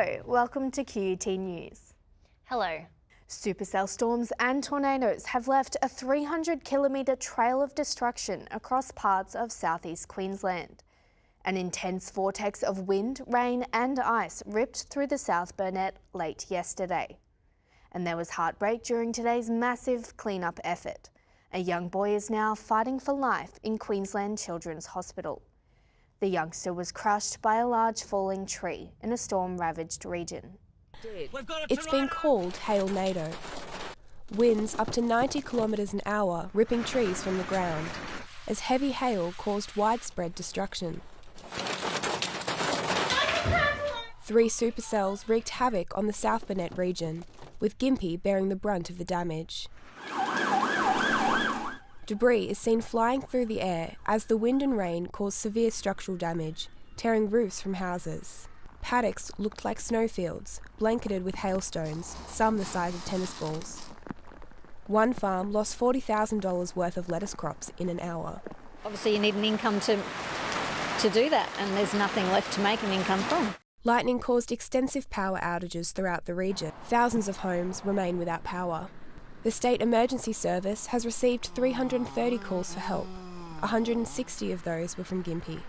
Hello, welcome to QUT News. Hello. Supercell storms and tornadoes have left a 300-kilometre trail of destruction across parts of South East Queensland. An intense vortex of wind, rain and ice ripped through the South Burnett late yesterday. And there was heartbreak during today's massive clean-up effort. A young boy is now fighting for life in Queensland Children's Hospital. The youngster was crushed by a large falling tree in a storm-ravaged region. It's been called Hailnado. Winds up to 90 kilometres an hour ripping trees from the ground, as heavy hail caused widespread destruction. 3 supercells wreaked havoc on the South Burnett region, with Gympie bearing the brunt of the damage. Debris is seen flying through the air as the wind and rain caused severe structural damage, tearing roofs from houses. Paddocks looked like snowfields, blanketed with hailstones, some the size of tennis balls. One farm lost $40,000 worth of lettuce crops in an hour. Obviously you need an income to do that, and there's nothing left to make an income from. Lightning caused extensive power outages throughout the region. Thousands of homes remain without power. The State Emergency Service has received 330 calls for help. 160 of those were from Gympie.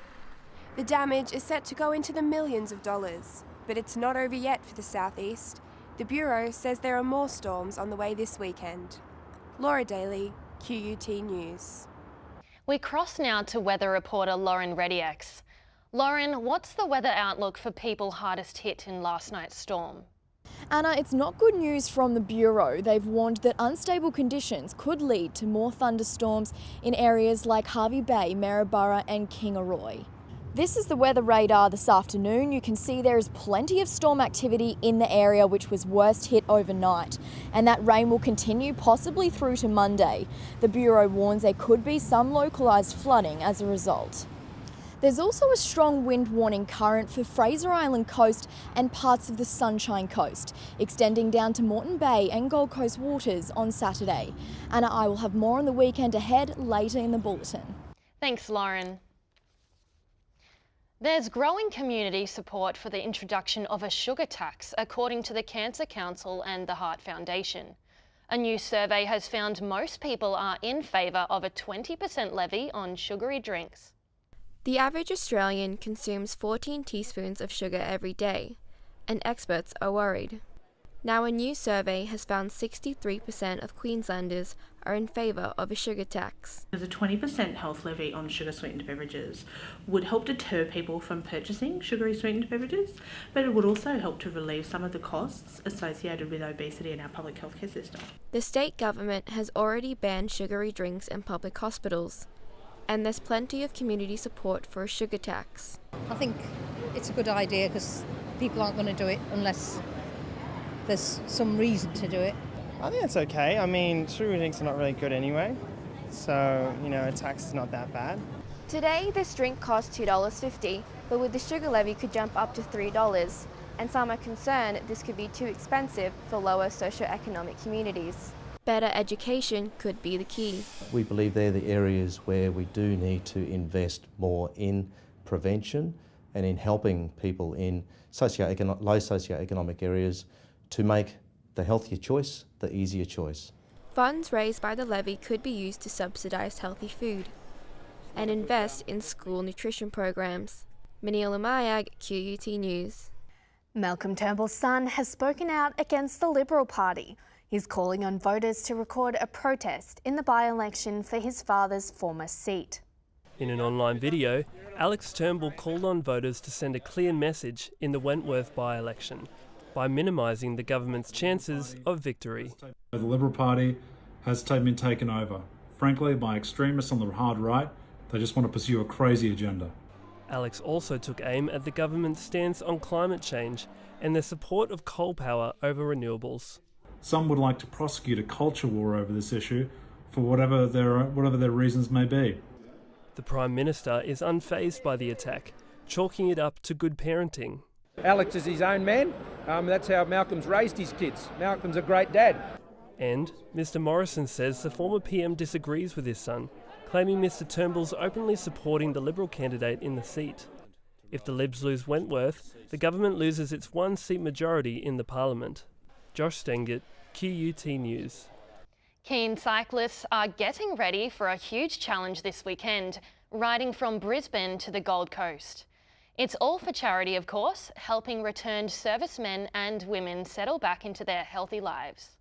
The damage is set to go into the millions of dollars, but it's not over yet for the southeast. The Bureau says there are more storms on the way this weekend. Laura Daly, QUT News. We cross now to weather reporter Lauren Reddiex. Lauren, what's the weather outlook for people hardest hit in last night's storm? Anna, it's not good news from the Bureau. They've warned that unstable conditions could lead to more thunderstorms in areas like Hervey Bay, Maryborough and Kingaroy. This is the weather radar this afternoon. You can see there is plenty of storm activity in the area which was worst hit overnight, and that rain will continue possibly through to Monday. The Bureau warns there could be some localised flooding as a result. There's also a strong wind warning current for Fraser Island coast and parts of the Sunshine Coast, extending down to Moreton Bay and Gold Coast waters on Saturday. Anna, I will have more on the weekend ahead later in the bulletin. Thanks, Lauren. There's growing community support for the introduction of a sugar tax, according to the Cancer Council and the Heart Foundation. A new survey has found most people are in favour of a 20% levy on sugary drinks. The average Australian consumes 14 teaspoons of sugar every day, and experts are worried. Now a new survey has found 63% of Queenslanders are in favour of a sugar tax. As a 20% health levy on sugar-sweetened beverages would help deter people from purchasing sugary-sweetened beverages, but it would also help to relieve some of the costs associated with obesity in our public healthcare system. The state government has already banned sugary drinks in public hospitals, and there's plenty of community support for a sugar tax. I think it's a good idea because people aren't going to do it unless there's some reason to do it. I think it's okay. I mean, sugary drinks are not really good anyway, so, a tax is not that bad. Today this drink costs $2.50, but with the sugar levy could jump up to $3, and some are concerned this could be too expensive for lower socioeconomic communities. Better education could be the key. We believe they're the areas where we do need to invest more in prevention and in helping people in low socioeconomic areas to make the healthier choice the easier choice. Funds raised by the levy could be used to subsidise healthy food and invest in school nutrition programs. Minila Mayag, QUT News. Malcolm Turnbull's son has spoken out against the Liberal Party. He's calling on voters to record a protest in the by-election for his father's former seat. In an online video, Alex Turnbull called on voters to send a clear message in the Wentworth by-election by minimising the government's chances of victory. The Liberal Party has been taken over, frankly, by extremists on the hard right. They just want to pursue a crazy agenda. Alex also took aim at the government's stance on climate change and their support of coal power over renewables. Some would like to prosecute a culture war over this issue for whatever their reasons may be. The Prime Minister is unfazed by the attack, chalking it up to good parenting. Alex is his own man. That's how Malcolm's raised his kids. Malcolm's a great dad. And Mr Morrison says the former PM disagrees with his son, claiming Mr Turnbull's openly supporting the Liberal candidate in the seat. If the Libs lose Wentworth, the government loses its one-seat majority in the parliament. Josh Stengert, QUT News. Keen cyclists are getting ready for a huge challenge this weekend, riding from Brisbane to the Gold Coast. It's all for charity, of course, helping returned servicemen and women settle back into their healthy lives.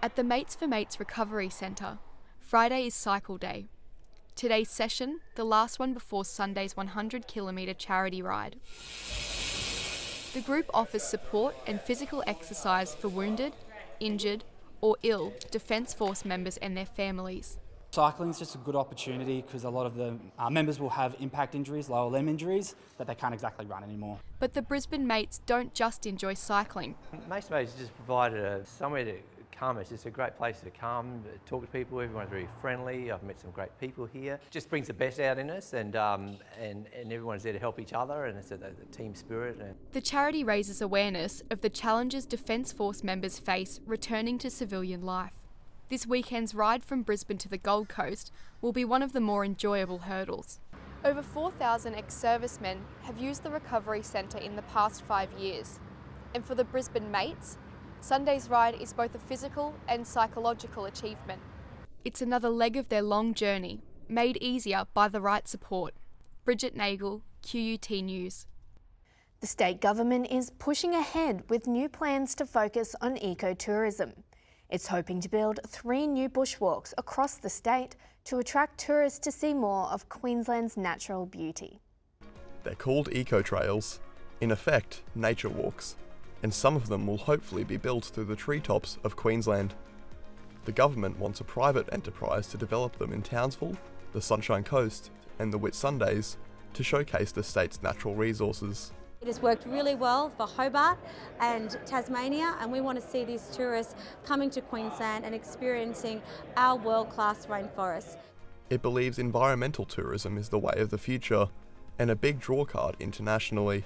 At the Mates for Mates Recovery Centre, Friday is Cycle Day. Today's session, the last one before Sunday's 100-kilometre charity ride. The group offers support and physical exercise for wounded, injured or ill Defence Force members and their families. Cycling is just a good opportunity because a lot of the members will have impact injuries, lower limb injuries, that they can't exactly run anymore. But the Brisbane Mates don't just enjoy cycling. Mates just provided somewhere to come. It's just a great place to come, talk to people. Everyone's very friendly. I've met some great people here. Just brings the best out in us, and everyone's there to help each other, and it's a team spirit. The charity raises awareness of the challenges Defence Force members face returning to civilian life. This weekend's ride from Brisbane to the Gold Coast will be one of the more enjoyable hurdles. Over 4,000 ex-servicemen have used the recovery centre in the past 5 years. And for the Brisbane Mates, Sunday's ride is both a physical and psychological achievement. It's another leg of their long journey, made easier by the right support. Bridget Nagel, QUT News. The state government is pushing ahead with new plans to focus on ecotourism. It's hoping to build 3 new bushwalks across the state to attract tourists to see more of Queensland's natural beauty. They're called eco-trails, in effect nature walks, and some of them will hopefully be built through the treetops of Queensland. The government wants a private enterprise to develop them in Townsville, the Sunshine Coast and the Whitsundays to showcase the state's natural resources. It has worked really well for Hobart and Tasmania, and we want to see these tourists coming to Queensland and experiencing our world-class rainforests. It believes environmental tourism is the way of the future and a big drawcard internationally.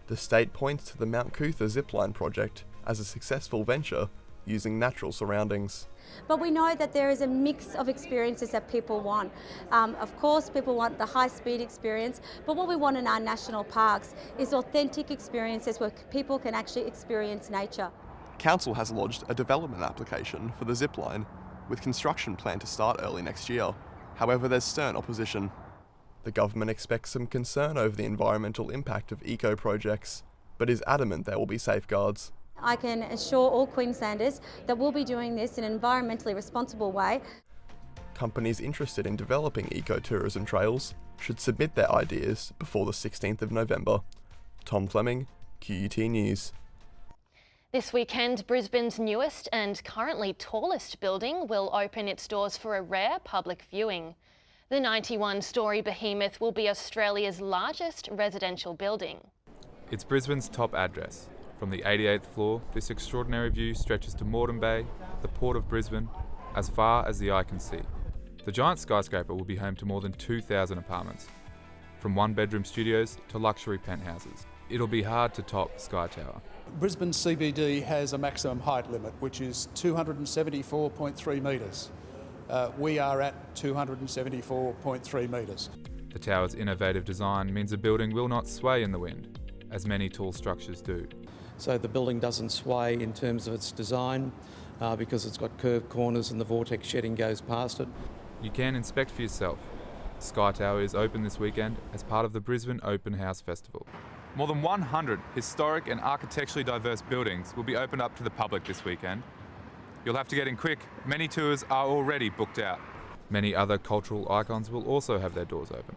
The state points to the Mount Cootha zipline project as a successful venture using natural surroundings. But we know that there is a mix of experiences that people want. Of course, people want the high-speed experience, but what we want in our national parks is authentic experiences where people can actually experience nature. Council has lodged a development application for the zipline, with construction planned to start early next year. However, there's stern opposition. The government expects some concern over the environmental impact of eco-projects, but is adamant there will be safeguards. I can assure all Queenslanders that we'll be doing this in an environmentally responsible way. Companies interested in developing ecotourism trails should submit their ideas before the 16th of November. Tom Fleming, QUT News. This weekend, Brisbane's newest and currently tallest building will open its doors for a rare public viewing. The 91-storey behemoth will be Australia's largest residential building. It's Brisbane's top address. From the 88th floor, this extraordinary view stretches to Moreton Bay, the Port of Brisbane, as far as the eye can see. The giant skyscraper will be home to more than 2,000 apartments, from one-bedroom studios to luxury penthouses. It'll be hard to top Sky Tower. Brisbane CBD has a maximum height limit, which is 274.3 metres. We are at 274.3 metres. The tower's innovative design means the building will not sway in the wind, as many tall structures do. So the building doesn't sway in terms of its design because it's got curved corners and the vortex shedding goes past it. You can inspect for yourself. Sky Tower is open this weekend as part of the Brisbane Open House Festival. More than 100 historic and architecturally diverse buildings will be opened up to the public this weekend. You'll have to get in quick. Many tours are already booked out. Many other cultural icons will also have their doors open.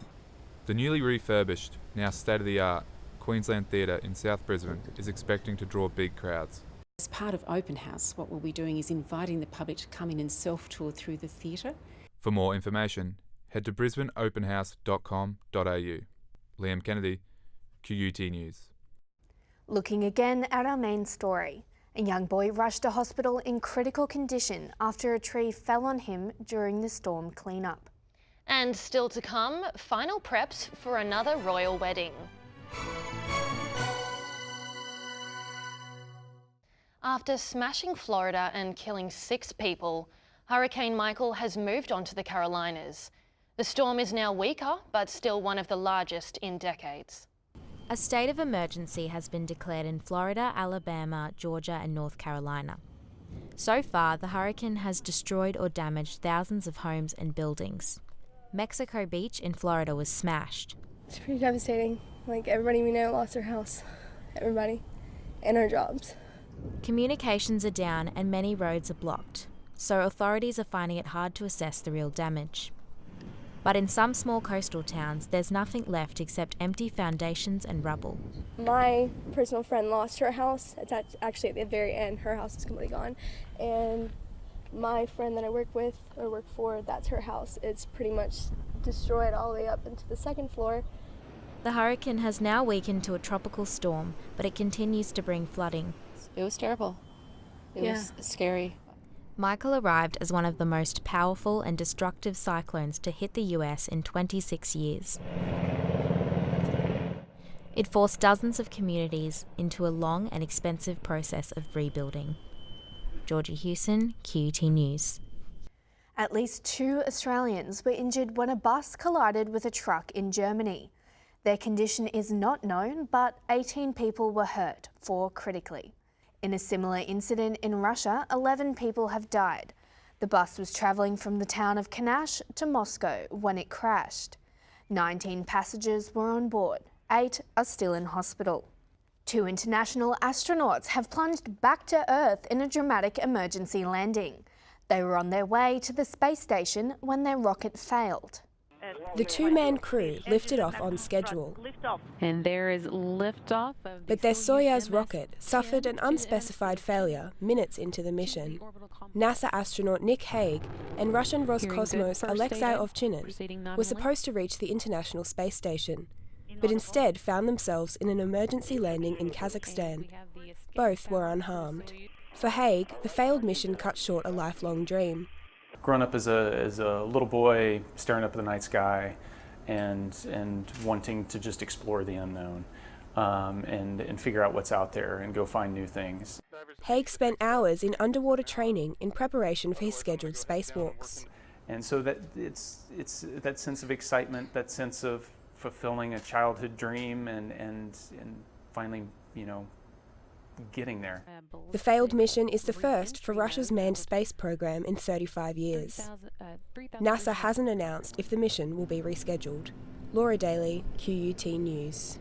The newly refurbished, now state-of-the-art, Queensland Theatre in South Brisbane is expecting to draw big crowds. As part of Open House, what we'll be doing is inviting the public to come in and self-tour through the theatre. For more information, head to brisbaneopenhouse.com.au. Liam Kennedy, QUT News. Looking again at our main story. A young boy rushed to hospital in critical condition after a tree fell on him during the storm cleanup. And still to come, final preps for another royal wedding. After smashing Florida and killing 6 people, Hurricane Michael has moved on to the Carolinas. The storm is now weaker, but still one of the largest in decades. A state of emergency has been declared in Florida, Alabama, Georgia and North Carolina. So far, the hurricane has destroyed or damaged thousands of homes and buildings. Mexico Beach in Florida was smashed. It's pretty devastating. Like, everybody we know lost their house. Everybody. And our jobs. Communications are down and many roads are blocked, so authorities are finding it hard to assess the real damage. But in some small coastal towns, there's nothing left except empty foundations and rubble. My personal friend lost her house. It's actually at the very end. Her house is completely gone. And my friend that I work for, that's her house. It's pretty much destroyed all the way up into the second floor. The hurricane has now weakened to a tropical storm, but it continues to bring flooding. It was terrible. It was scary. Michael arrived as one of the most powerful and destructive cyclones to hit the US in 26 years. It forced dozens of communities into a long and expensive process of rebuilding. Georgie Hewson, QUT News. At least 2 Australians were injured when a bus collided with a truck in Germany. Their condition is not known, but 18 people were hurt, 4 critically. In a similar incident in Russia, 11 people have died. The bus was travelling from the town of Kanash to Moscow when it crashed. 19 passengers were on board. 8 are still in hospital. 2 international astronauts have plunged back to Earth in a dramatic emergency landing. They were on their way to the space station when their rocket failed. The 2-man crew lifted off on schedule. And there is liftoff of but their Soyuz rocket suffered an unspecified failure minutes into the mission. NASA astronaut Nick Hague and Russian Roscosmos Alexei Ovchinin were supposed to reach the International Space Station, but instead found themselves in an emergency landing in Kazakhstan. Both were unharmed. For Hague, the failed mission cut short a lifelong dream. Growing up as a little boy, staring up at the night sky and wanting to just explore the unknown and figure out what's out there and go find new things. Hague spent hours in underwater training in preparation for his scheduled spacewalks. And so that it's that sense of excitement, that sense of fulfilling a childhood dream and finally, getting there. The failed mission is the first for Russia's manned space program in 35 years. NASA hasn't announced if the mission will be rescheduled. Laura Daly, QUT News.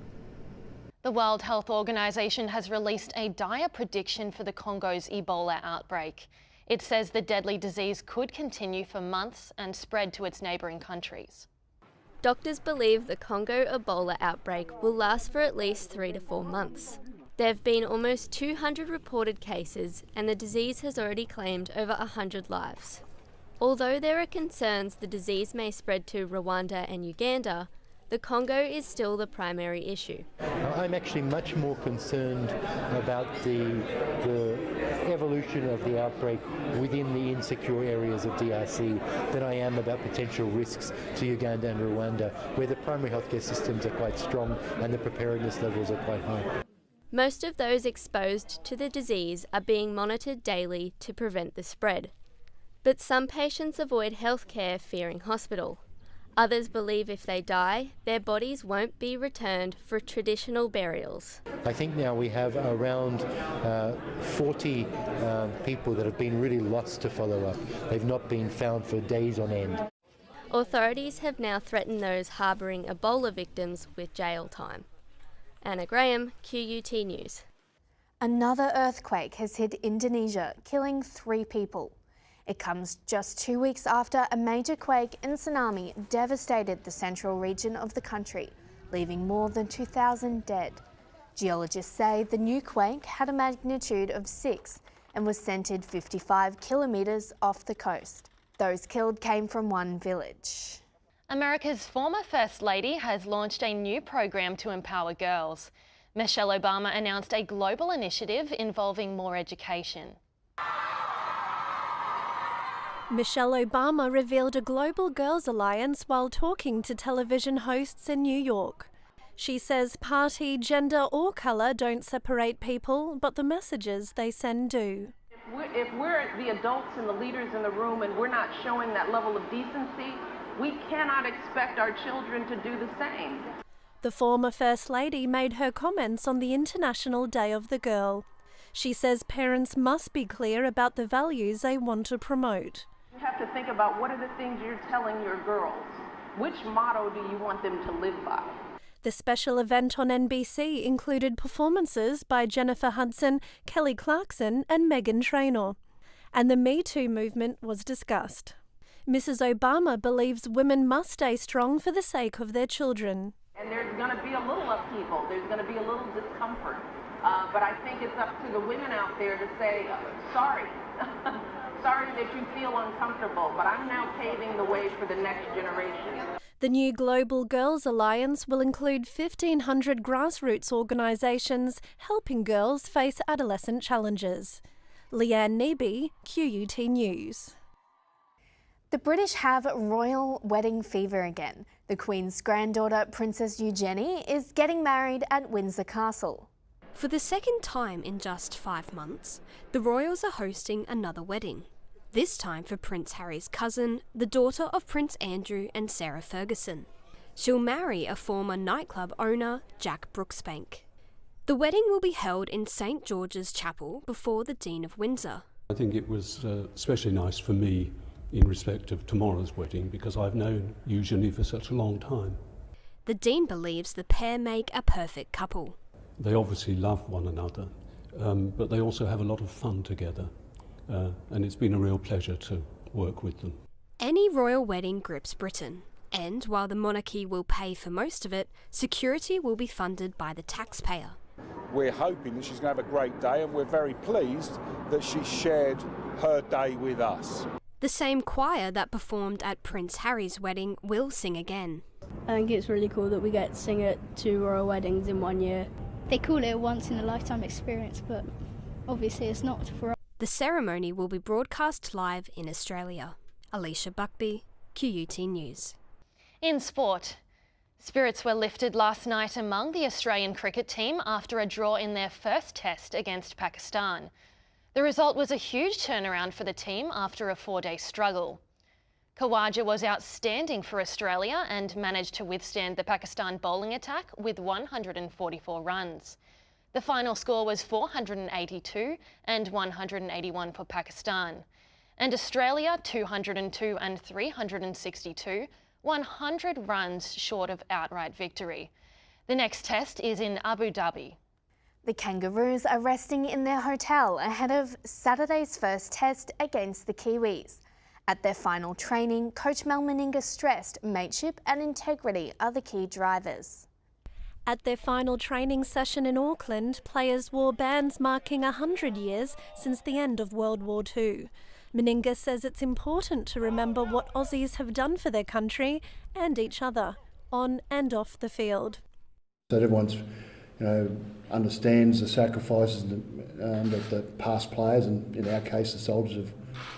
The World Health Organization has released a dire prediction for the Congo's Ebola outbreak. It says the deadly disease could continue for months and spread to its neighbouring countries. Doctors believe the Congo Ebola outbreak will last for at least 3 to 4 months. There have been almost 200 reported cases and the disease has already claimed over 100 lives. Although there are concerns the disease may spread to Rwanda and Uganda, the Congo is still the primary issue. I'm actually much more concerned about the evolution of the outbreak within the insecure areas of DRC than I am about potential risks to Uganda and Rwanda, where the primary healthcare systems are quite strong and the preparedness levels are quite high. Most of those exposed to the disease are being monitored daily to prevent the spread. But some patients avoid healthcare fearing hospital. Others believe if they die, their bodies won't be returned for traditional burials. I think now we have around 40 people that have been really lost to follow up. They've not been found for days on end. Authorities have now threatened those harbouring Ebola victims with jail time. Anna Graham, QUT News. Another earthquake has hit Indonesia, killing 3 people. It comes just 2 weeks after a major quake and tsunami devastated the central region of the country, leaving more than 2,000 dead. Geologists say the new quake had a magnitude of 6 and was centred 55 kilometres off the coast. Those killed came from one village. America's former First Lady has launched a new program to empower girls. Michelle Obama announced a global initiative involving more education. Michelle Obama revealed a global girls' alliance while talking to television hosts in New York. She says party, gender or colour don't separate people, but the messages they send do. If we're the adults and the leaders in the room and we're not showing that level of decency, We cannot expect our children to do the same. The former First Lady made her comments on the International Day of the Girl. She says parents must be clear about the values they want to promote. You have to think about what are the things you're telling your girls. Which motto do you want them to live by? The special event on NBC included performances by Jennifer Hudson, Kelly Clarkson and Meghan Trainor. And the Me Too movement was discussed. Mrs. Obama believes women must stay strong for the sake of their children. And there's going to be a little upheaval, there's going to be a little discomfort. But I think it's up to the women out there to say, sorry. Sorry that you feel uncomfortable, but I'm now paving the way for the next generation. The new Global Girls Alliance will include 1,500 grassroots organisations helping girls face adolescent challenges. Leanne Neeby, QUT News. The British have royal wedding fever again. The Queen's granddaughter, Princess Eugenie, is getting married at Windsor Castle. For the second time in just 5 months, the royals are hosting another wedding. This time for Prince Harry's cousin, the daughter of Prince Andrew and Sarah Ferguson. She'll marry a former nightclub owner, Jack Brooksbank. The wedding will be held in St George's Chapel before the Dean of Windsor. I think it was especially nice for me in respect of tomorrow's wedding because I've known Eugenie for such a long time. The Dean believes the pair make a perfect couple. They obviously love one another, but they also have a lot of fun together, and it's been a real pleasure to work with them. Any royal wedding grips Britain, and while the monarchy will pay for most of it, security will be funded by the taxpayer. We're hoping that she's going to have a great day, and we're very pleased that she shared her day with us. The same choir that performed at Prince Harry's wedding will sing again. I think it's really cool that we get to sing at 2 royal weddings in 1 year. They call it a once-in-a-lifetime experience, but obviously it's not for us. The ceremony will be broadcast live in Australia. Alicia Buckby, QUT News. In sport, spirits were lifted last night among the Australian cricket team after a draw in their first test against Pakistan. The result was a huge turnaround for the team after a 4-day struggle. Khawaja was outstanding for Australia and managed to withstand the Pakistan bowling attack with 144 runs. The final score was 482 and 181 for Pakistan. And Australia, 202 and 362, 100 runs short of outright victory. The next test is in Abu Dhabi. The Kangaroos are resting in their hotel ahead of Saturday's first test against the Kiwis. At their final training, Coach Mel Meninga stressed mateship and integrity are the key drivers. At their final training session in Auckland, players wore bands marking 100 years since the end of World War II. Meninga says it's important to remember what Aussies have done for their country and each other, on and off the field. So everyone's, understands the sacrifices that the past players, and in our case the soldiers,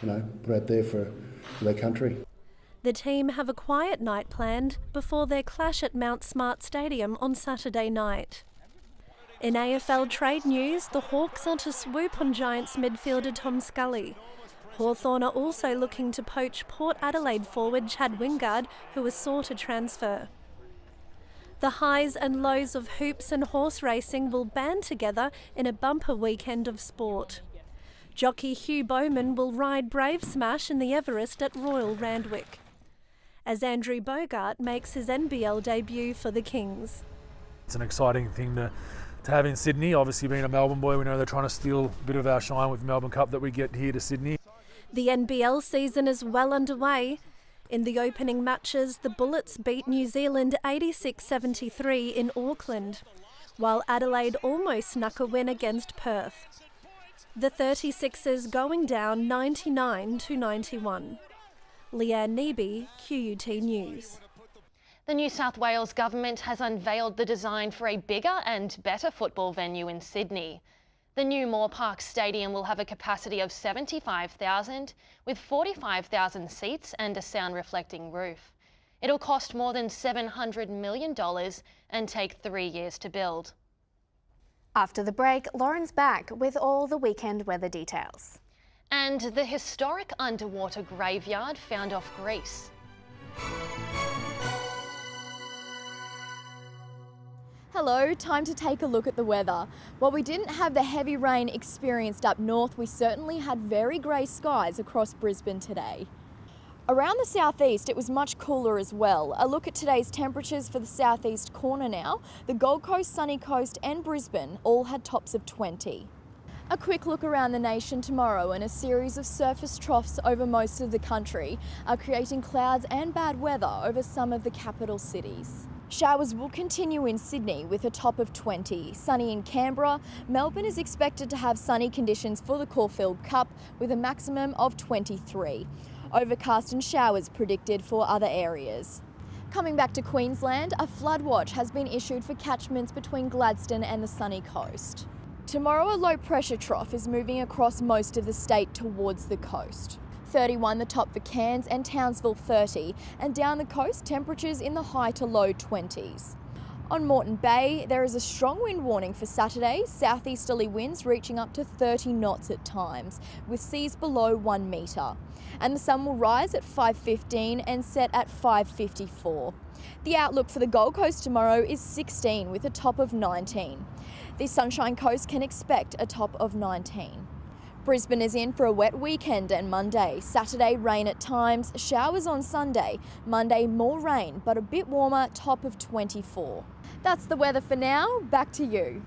have, put out there for their country. The team have a quiet night planned before their clash at Mount Smart Stadium on Saturday night. In AFL trade news, the Hawks are to swoop on Giants midfielder Tom Scully. Hawthorn are also looking to poach Port Adelaide forward Chad Wingard, who was sought to transfer. The highs and lows of hoops and horse racing will band together in a bumper weekend of sport. Jockey Hugh Bowman will ride Brave Smash in the Everest at Royal Randwick, as Andrew Bogart makes his NBL debut for the Kings. It's an exciting thing to have in Sydney. Obviously being a Melbourne boy, we know they're trying to steal a bit of our shine with the Melbourne Cup that we get here to Sydney. The NBL season is well underway. In the opening matches, the Bullets beat New Zealand 86-73 in Auckland, while Adelaide almost snuck a win against Perth. The 36ers going down 99-91. Leanne Neeby, QUT News. The New South Wales government has unveiled the design for a bigger and better football venue in Sydney. The new Moore Park Stadium will have a capacity of 75,000 with 45,000 seats and a sound-reflecting roof. It'll cost more than $700 million and take 3 years to build. After the break, Lauren's back with all the weekend weather details. And the historic underwater graveyard found off Greece. Hello, time to take a look at the weather. While we didn't have the heavy rain experienced up north, we certainly had very grey skies across Brisbane today. Around the southeast, it was much cooler as well. A look at today's temperatures for the southeast corner now. The Gold Coast, Sunny Coast and Brisbane all had tops of 20. A quick look around the nation tomorrow, and a series of surface troughs over most of the country are creating clouds and bad weather over some of the capital cities. Showers will continue in Sydney with a top of 20. Sunny in Canberra. Melbourne is expected to have sunny conditions for the Caulfield Cup with a maximum of 23. Overcast and showers predicted for other areas. Coming back to Queensland, a flood watch has been issued for catchments between Gladstone and the Sunny Coast. Tomorrow, a low pressure trough is moving across most of the state towards the coast. 31 the top for Cairns and Townsville 30, and down the coast temperatures in the high to low 20s. On Moreton Bay, there is a strong wind warning for Saturday, southeasterly winds reaching up to 30 knots at times, with seas below 1 metre. And the sun will rise at 5:15 and set at 5:54. The outlook for the Gold Coast tomorrow is 16 with a top of 19. The Sunshine Coast can expect a top of 19. Brisbane is in for a wet weekend and Monday. Saturday, rain at times, showers on Sunday. Monday, more rain, but a bit warmer, top of 24. That's the weather for now. Back to you.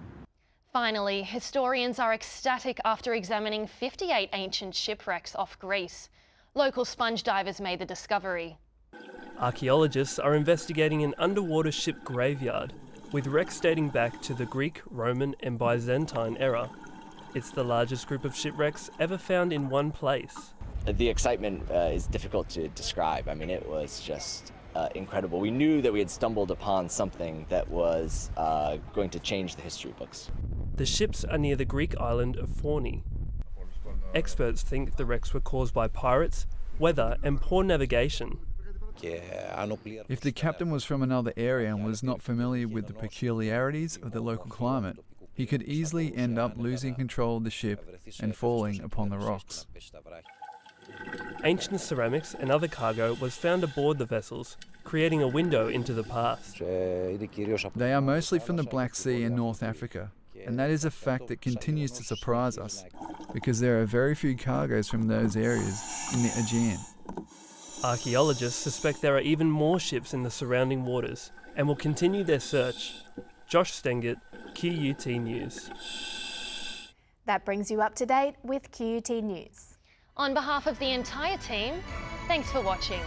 Finally, historians are ecstatic after examining 58 ancient shipwrecks off Greece. Local sponge divers made the discovery. Archaeologists are investigating an underwater ship graveyard, with wrecks dating back to the Greek, Roman and Byzantine era. It's the largest group of shipwrecks ever found in one place. The excitement is difficult to describe. I mean, it was just incredible. We knew that we had stumbled upon something that was going to change the history books. The ships are near the Greek island of Forni. Experts think the wrecks were caused by pirates, weather and poor navigation. If the captain was from another area and was not familiar with the peculiarities of the local climate, he could easily end up losing control of the ship and falling upon the rocks. Ancient ceramics and other cargo was found aboard the vessels, creating a window into the past. They are mostly from the Black Sea and North Africa, and that is a fact that continues to surprise us, because there are very few cargoes from those areas in the Aegean. Archaeologists suspect there are even more ships in the surrounding waters and will continue their search. Josh Stengert, QUT News. That brings you up to date with QUT News. On behalf of the entire team, thanks for watching.